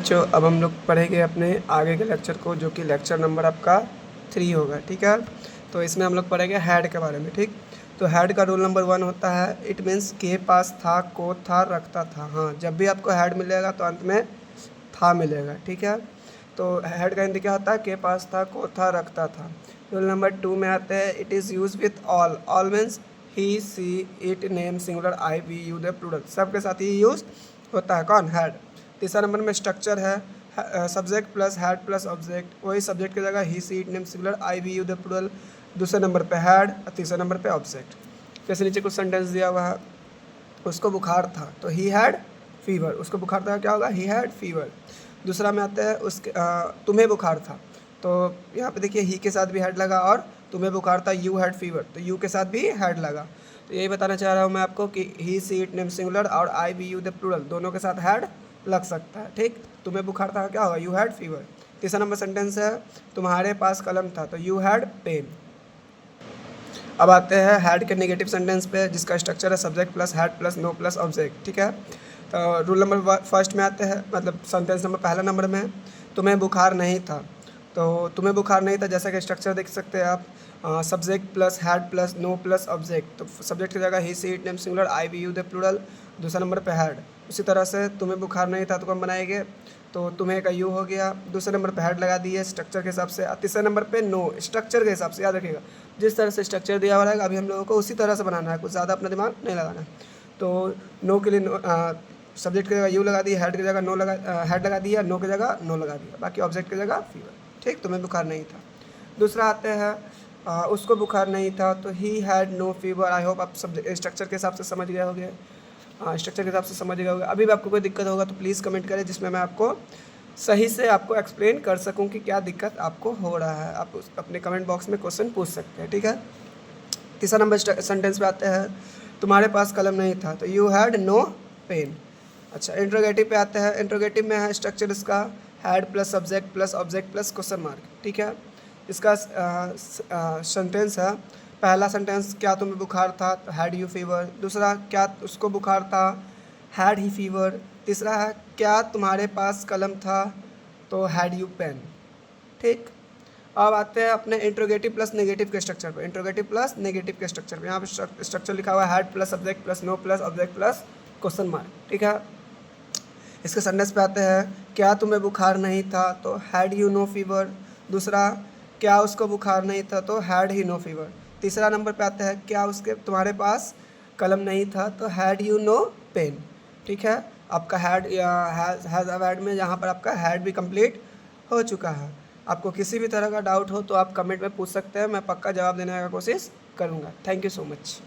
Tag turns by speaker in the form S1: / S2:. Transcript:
S1: बच्चों, अब हम लोग पढ़ेंगे अपने आगे के लेक्चर को, जो कि लेक्चर नंबर आपका 3 होगा। ठीक है, तो इसमें हम लोग पढ़ेंगे हेड के बारे में। ठीक, तो हेड का रूल नंबर 1 होता है, इट मीन्स के पास था, को था, रखता था। हाँ, जब भी आपको हेड मिलेगा तो अंत में था मिलेगा। ठीक है, तो हेड का हिंदी क्या होता है? के पास था, को था, रखता था। रूल नंबर 2 में आते हैं, it is use with all. All means he, she, it, name, singular, I, we, you, the, plural, सबके साथ ही यूज होता है। कौन? हेड। तीसरा नंबर में स्ट्रक्चर है, subject plus head plus object. वही सब्जेक्ट की जगह he, she, it, name, singular, I, we, you, the, plural. दूसरे नंबर पे हेड और तीसरे नंबर पे ऑब्जेक्ट। जैसे नीचे कुछ सेंटेंस दिया हुआ है, उसको बुखार था तो ही हैड फीवर। उसको बुखार था, क्या होगा? He had fever. दूसरा में आता है उसके तुम्हें बुखार था, तो यहाँ पे देखिए ही के साथ भी हेड लगा, और तुम्हें बुखार था, यू हैड फीवर, तो यू के साथ भी हेड लगा। तो यही बताना चाह रहा हूँ मैं आपको कि ही, सी, इट, नेम, सिंगुलर और आई, वी, यू, द, प्लूरल दोनों के साथ हेड लग सकता है। ठीक, तुम्हें बुखार था, क्या होगा? You had fever. तीसरा नंबर सेंटेंस है, तुम्हारे पास कलम था, तो यू हैड पेन। अब आते हैं हेड के नेगेटिव सेंटेंस पे, जिसका स्ट्रक्चर है subject plus head plus no plus object. ठीक है, तो रूल नंबर फर्स्ट में आते हैं, मतलब सेंटेंस नंबर पहला नंबर में, तुम्हें बुखार नहीं था। तो तुम्हें बुखार नहीं था, जैसा कि स्ट्रक्चर देख सकते हैं आप, subject plus head plus no plus object. तो सब्जेक्ट की जगह he, she, it, name, singular, I, we, you, the, plural. दूसरा नंबर पे हेड। उसी तरह से तुम्हें बुखार नहीं था तो कौन बनाएंगे? तो तुम्हें का यू हो गया, दूसरे नंबर पे हेड लगा दिए स्ट्रक्चर के हिसाब से, तीसरे नंबर पे नो, स्ट्रक्चर के हिसाब से। याद रखिएगा, जिस तरह से स्ट्रक्चर दिया हुआ रहेगा अभी हम लोगों को उसी तरह से बनाना है, कुछ ज़्यादा अपना दिमाग नहीं लगाना है। तो नो के लिए सब्जेक्ट की जगह यू लगा दिया, हेड की जगह नो लगा, हेड लगा दिया, नो की जगह नो लगा दिया, बाकी ऑब्जेक्ट की जगह फीवर। ठीक, तुम्हें बुखार नहीं था। दूसरा आते हैं, उसको बुखार नहीं था, तो he had no fever. I hope आप सब स्ट्रक्चर के हिसाब से समझ गए होंगे। स्ट्रक्चर के हिसाब से समझ गए होंगे। अभी भी आपको कोई दिक्कत होगा तो प्लीज़ कमेंट करें, जिसमें मैं आपको सही से आपको एक्सप्लेन कर सकूं कि क्या दिक्कत आपको हो रहा है। आप अपने कमेंट बॉक्स में क्वेश्चन पूछ सकते हैं। ठीक है, तीसरा नंबर सेंटेंस पे आते हैं, तुम्हारे पास कलम नहीं था, तो यू हैड नो पेन। अच्छा, इंट्रोगेटिव पे आते हैं। इंट्रोगेटिव में है स्ट्रक्चर इसका had plus subject plus object plus question mark. ठीक है, इसका सेंटेंस है, पहला सेंटेंस, क्या तुम्हें बुखार था, तो हैड यू फीवर। दूसरा, क्या उसको बुखार था, हैड ही फीवर। तीसरा है, क्या तुम्हारे पास कलम था, तो हैड यू पेन। ठीक, अब आते हैं अपने इंट्रोगेटिव प्लस नेगेटिव के स्ट्रक्चर पे। इंट्रोगेटिव प्लस नेगेटिव के स्ट्रक्चर पे यहाँ पे स्ट्रक्चर लिखा हुआ है had plus subject plus no plus object plus question mark. ठीक है, इसके सेंटेंस पे आते हैं, क्या तुम्हें बुखार नहीं था, तो हैड यू नो फीवर। दूसरा, क्या उसको बुखार नहीं था, तो हैड ही नो फीवर। तीसरा नंबर पे आते हैं, क्या उसके तुम्हारे पास कलम नहीं था, तो हैड यू नो पेन। ठीक है, आपका हैड हैज़ हैड में यहाँ पर आपका हैड भी कंप्लीट हो चुका है। आपको किसी भी तरह का डाउट हो तो आप कमेंट में पूछ सकते हैं, मैं पक्का जवाब देने का कोशिश करूँगा। Thank you so much.